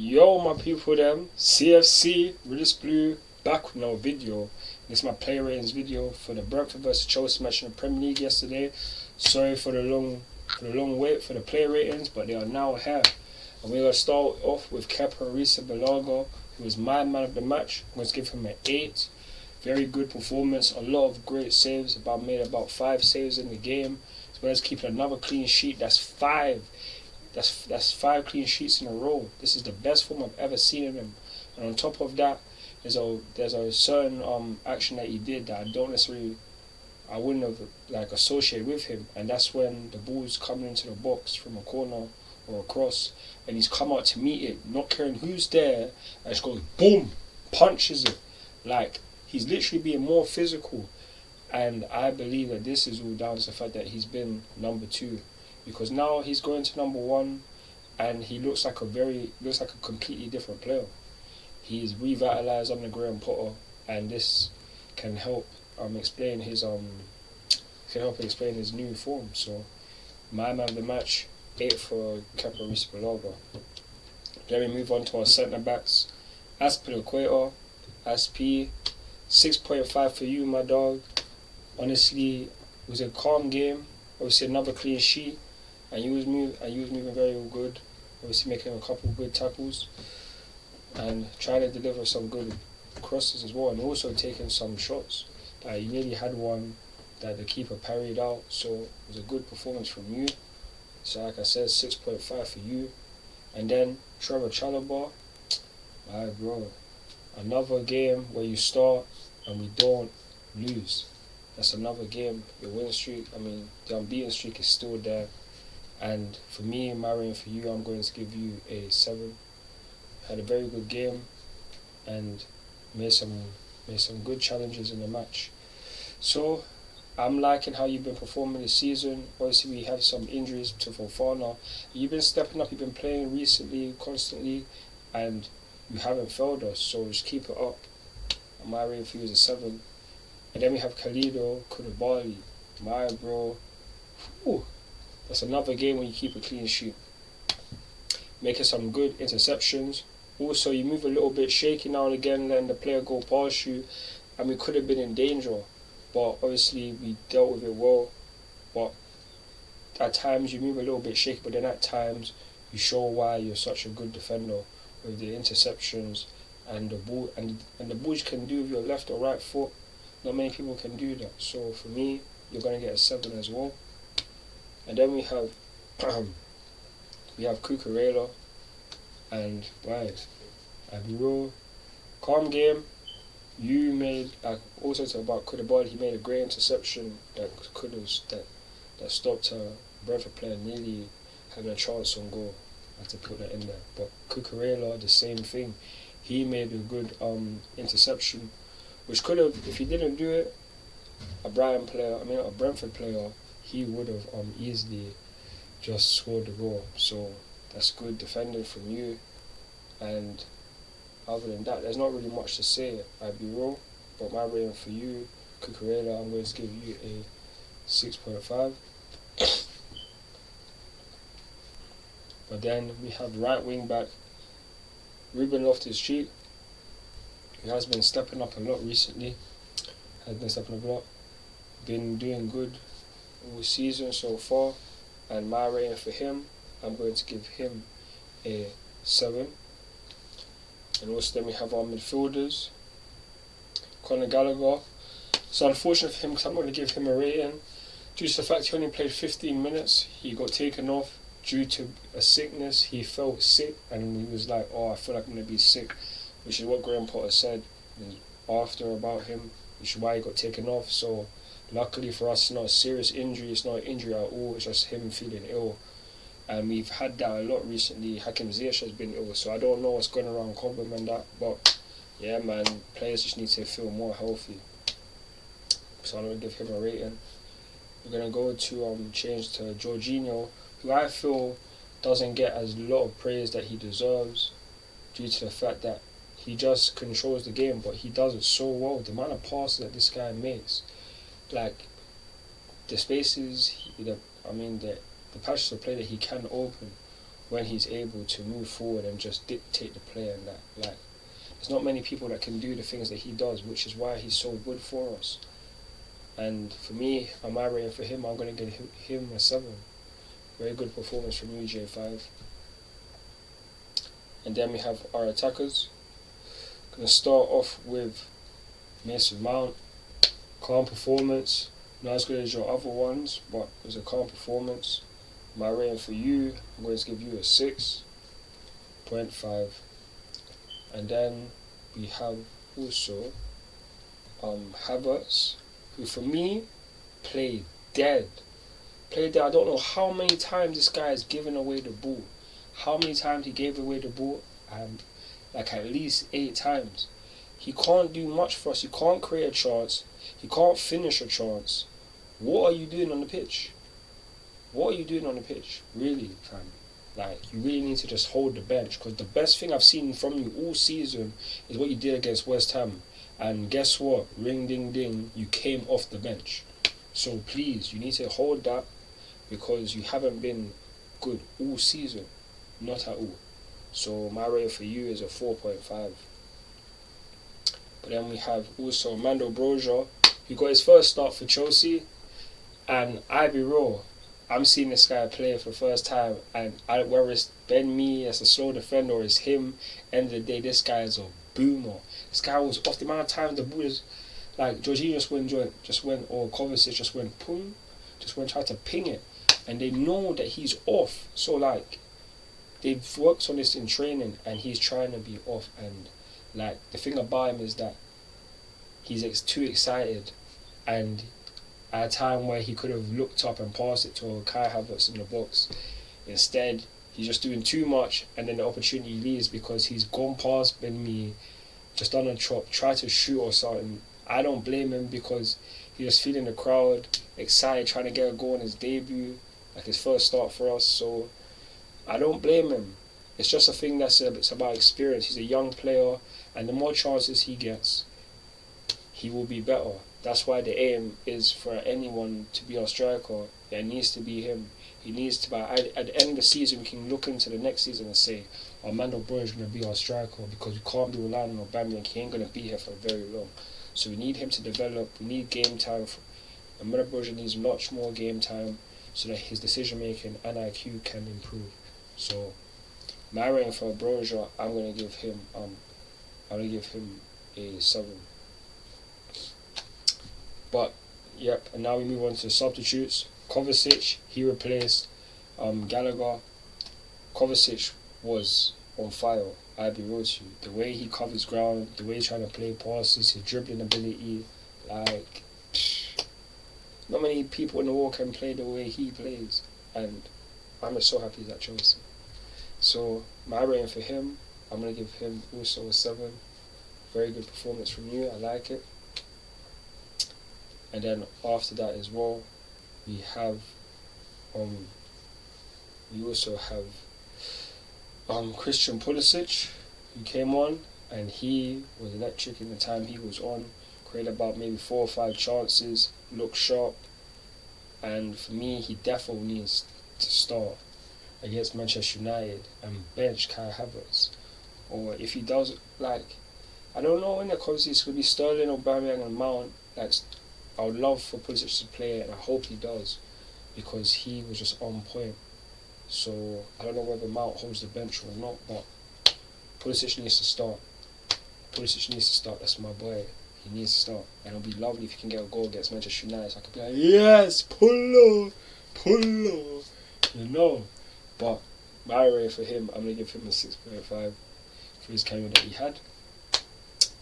Yo, my people, them CFC Realist Blue back with another video. This is my player ratings video for the Brentford vs Chelsea match in the Premier League yesterday. Sorry for the long wait for the player ratings, but they are now here. And we're gonna start off with Kepa Arrizabalaga, who was my man of the match. I'm going to give him an 8. Very good performance, a lot of great saves. Made about 5 saves in the game, as well as keeping another clean sheet. That's 5. That's 5 clean sheets in a row. This is the best form I've ever seen in him. And on top of that, there's a certain action that he did that I wouldn't have associated with him, and that's when the ball's coming into the box from a corner or a cross, and he's come out to meet it, not caring who's there, and just goes boom, punches it. Like, he's literally being more physical, and I believe that this is all down to the fact that he's been number 2. Because now he's going to number 1, and he looks like a completely different player. He's revitalized under Graham Potter, and this can help explain his new form. So my man of the match, 8 for Kepa Arrizabalaga. Then we move on to our centre backs. Azpilicueta, Asp, 6.5 for you, my dog. Honestly, it was a calm game. Obviously another clean sheet. And you was moving very good, obviously making a couple of good tackles and trying to deliver some good crosses as well, and also taking some shots. You nearly had one that the keeper parried out, so it was a good performance from you. So like I said, 6.5 for you. And then Trevor Chalobah, bro, another game where you start and we don't lose. That's another game. Your win streak, the unbeaten streak is still there. And for me, my rating for you, I'm going to give you a 7. Had a very good game and made some good challenges in the match. So I'm liking how you've been performing this season. Obviously, we have some injuries to Fofana. You've been stepping up. You've been playing recently, constantly, and you haven't failed us. So just keep it up. And my rating for you is a 7. And then we have Khalido Koulibaly. My bro. Whew. That's another game when you keep a clean sheet. Making some good interceptions. Also, you move a little bit shaky now and again, letting the player go past you. And we could have been in danger. But obviously, we dealt with it well. But at times, you move a little bit shaky. But then at times, you show why you're such a good defender with the interceptions and the ball. And the ball you can do with your left or right foot. Not many people can do that. So for me, you're going to get a 7 as well. And then we have Cucurella, and right, I'll be real, calm game. You made also about Koulibaly. He made a great interception that stopped a Brentford player nearly having a chance on goal. I have to put that in there. But Cucurella, the same thing. He made a good interception, which could have, if he didn't do it, a Brentford player, he would have easily just scored the goal. So that's good defending from you. And other than that, there's not really much to say. I'd be real, but my rating for you, Cucurella, I'm going to give you a 6.5. But then we have right wing back Ruben Loftus-Cheek. He has been stepping up a lot recently. Been doing good all season so far, and my rating for him, I'm going to give him a 7. And also then we have our midfielders, Conor Gallagher. It's unfortunate for him because I'm going to give him a rating due to the fact he only played 15 minutes. He got taken off due to a sickness. He felt sick and he was like, I feel like I'm going to be sick, which is what Graham Potter said after about him, which is why he got taken off. So luckily for us, it's not a serious injury, it's not an injury at all, it's just him feeling ill. And we've had that a lot recently. Hakim Ziyech has been ill, so I don't know what's going around Cobham and that. But yeah, man, players just need to feel more healthy. So I'm going to give him a rating. We're going to go to change to Jorginho, who I feel doesn't get as lot of praise that he deserves due to the fact that he just controls the game, but he does it so well. The amount of passes that this guy makes, like the spaces, the patches of play that he can open when he's able to move forward and just dictate the play and that. Like, there's not many people that can do the things that he does, which is why he's so good for us. And for me, on my rating for him, I'm going to give him a 7. Very good performance from UJ5. And then we have our attackers. Going to start off with Mason Mount. Calm performance. Not as good as your other ones, but it was a calm performance. My rating for you, I'm going to give you a 6.5. And then we have also Havertz, who for me played dead. I don't know how many times this guy has given away the ball. How many times he gave away the ball? Like at least 8 times. He can't do much for us. He can't create a chance. He can't finish a chance. What are you doing on the pitch? What are you doing on the pitch? Really, fam. Like, you really need to just hold the bench. Because the best thing I've seen from you all season is what you did against West Ham. And guess what? Ring ding ding, you came off the bench. So please, you need to hold that, because you haven't been good all season. Not at all. So my rating for you is a 4.5. But then we have also Mando Broja, who got his first start for Chelsea. And I be real, I'm seeing this guy play for the first time, and whether it's Ben Mee as a slow defender or it's him, end of the day, this guy is a boomer. This guy was off the amount of times the ball is like Jorginho just went, or Kovacic just went, boom, tried to ping it, and they know that he's off. So like, they've worked on this in training, and he's trying to be off. And like, the thing about him is that he's too excited, and at a time where he could have looked up and passed it to Kai Havertz in the box, instead he's just doing too much, and then the opportunity leaves because he's gone past Ben Mee, just done a chop, tried to shoot or something. I don't blame him, because he's just feeling the crowd, excited, trying to get a goal in his debut, like his first start for us. So I don't blame him. It's just a thing it's about experience. He's a young player, and the more chances he gets, he will be better. That's why the aim is for anyone to be our striker. It needs to be him. He needs to, at the end of the season, we can look into the next season and say, Mando Broja is going to be our striker, because we can't be relying on Aubameyang. He ain't going to be here for very long. So we need him to develop. We need game time. Mando Broja needs much more game time so that his decision making and IQ can improve. So my rating for Broja, I'm going to give him a 7. But yep, and now we move on to substitutes. Kovacic, he replaced Gallagher. Kovacic was on fire. I'd be real to you. The way he covers ground, the way he's trying to play passes, his dribbling ability, like, not many people in the world can play the way he plays. And I'm just so happy he's at Chelsea. So my rating for him, I'm going to give him also a 7. Very good performance from you. I like it. And then after that as well, we also have Christian Pulisic, who came on, and he was electric in the time he was on. Created about maybe 4 or 5 chances, looked sharp, and for me, he definitely needs to start against Manchester United and bench Kai Havertz. Or if he does, like, I don't know when it comes to, it's going to be Sterling, Aubameyang and Mount. Like, I would love for Pulisic to play it, and I hope he does, because he was just on point. So I don't know whether Mount holds the bench or not, but Pulisic needs to start. That's my boy. He needs to start, and it'll be lovely if he can get a goal against Manchester United. So I could be like, yes, Pulo, you know. But my rating for him, I'm gonna give him a 6.5 for his cameo that he had.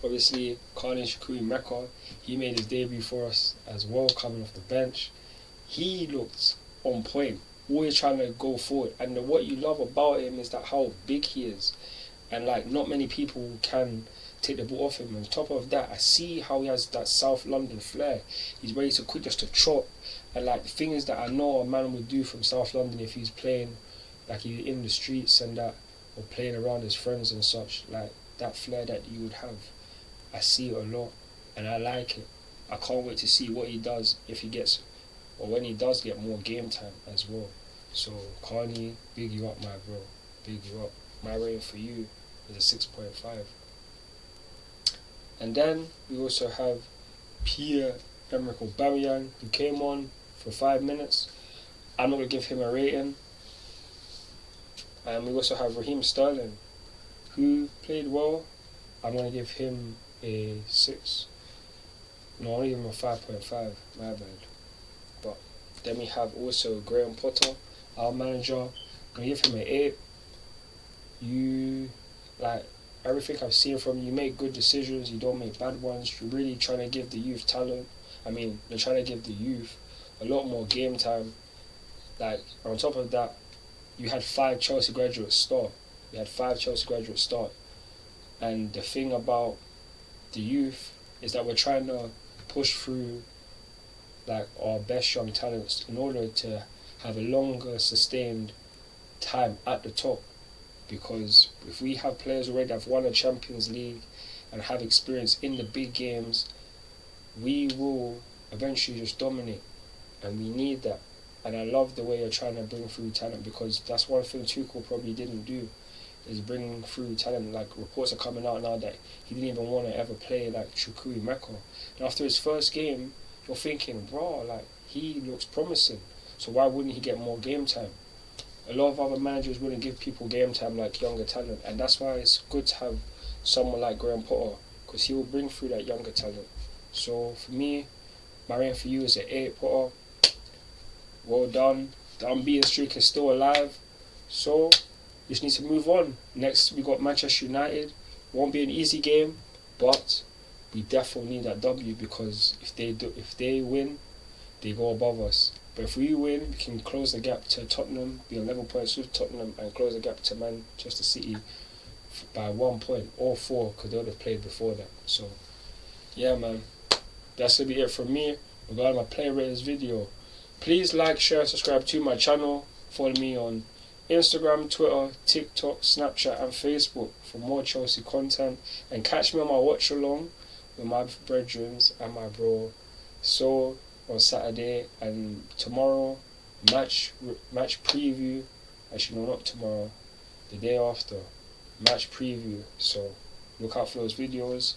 Obviously, Kane Shukuri Mecca, he made his debut for us as well, coming off the bench. He looked on point, always trying to go forward. And what you love about him is that how big he is. And like, not many people can take the ball off him. On top of that, I see how he has that South London flair. He's ready to quick just to chop. And like, the thing is that I know a man would do from South London if he's playing, like he's in the streets and that, or playing around his friends and such, like that flair that you would have. I see it a lot, and I like it. I can't wait to see what he does if he gets, or when he does get more game time as well. So Carney, big you up, my bro. big you up. My rating for you is a 6.5. And then we also have Pierre-Emerick Aubameyang, who came on for 5 minutes. I'm not going to give him a rating. And we also have Raheem Sterling, who played well. I'm going to give him a 6. No, I'm going to give him a 5.5. My bad. But then we have also Graham Potter, our manager. I'm going to give him an 8. You, like, everything I've seen from you, make good decisions. You don't make bad ones. You're really trying to give the youth talent. They're trying to give the youth a lot more game time. Like, on top of that, you had 5 Chelsea graduates start. And the thing about the youth is that we're trying to push through like our best young talents in order to have a longer sustained time at the top. Because if we have players already that have won a Champions League and have experience in the big games, we will eventually just dominate. And we need that. And I love the way you're trying to bring through talent, because that's one thing Tuchel probably didn't do, is bringing through talent. Like, reports are coming out now that he didn't even want to ever play like Chukwuemeka Mecca. And after his first game, you're thinking, bro, like, he looks promising. So why wouldn't he get more game time? A lot of other managers wouldn't give people game time like younger talent. And that's why it's good to have someone like Graham Potter, because he will bring through that younger talent. So for me, my rating for you is an 8, Potter. Well done. The unbeaten streak is still alive. So, we just need to move on. Next, we got Manchester United. Won't be an easy game, but we definitely need that W, because if they win, they go above us. But if we win, we can close the gap to Tottenham, be on level points with Tottenham, and close the gap to Manchester City by 1 point or 4, because they would have played before that. So, yeah, man. That's going to be it from me regarding my player ratings video. Please like, share, subscribe to my channel. Follow me on Instagram, Twitter, TikTok, Snapchat and Facebook for more Chelsea content. And catch me on my watch along with my brethren and my bro. So on Saturday and tomorrow, match preview. Actually, no, not tomorrow. The day after, match preview. So look out for those videos.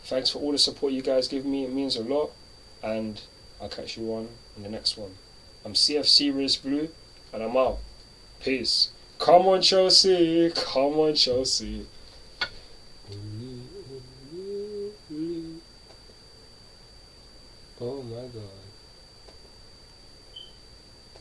Thanks for all the support you guys give me. It means a lot. And I'll catch you on in the next one. I'm CFC Riz Blue, and I'm out. Peace. Come on, Chelsea. Come on, Chelsea. Oh my God.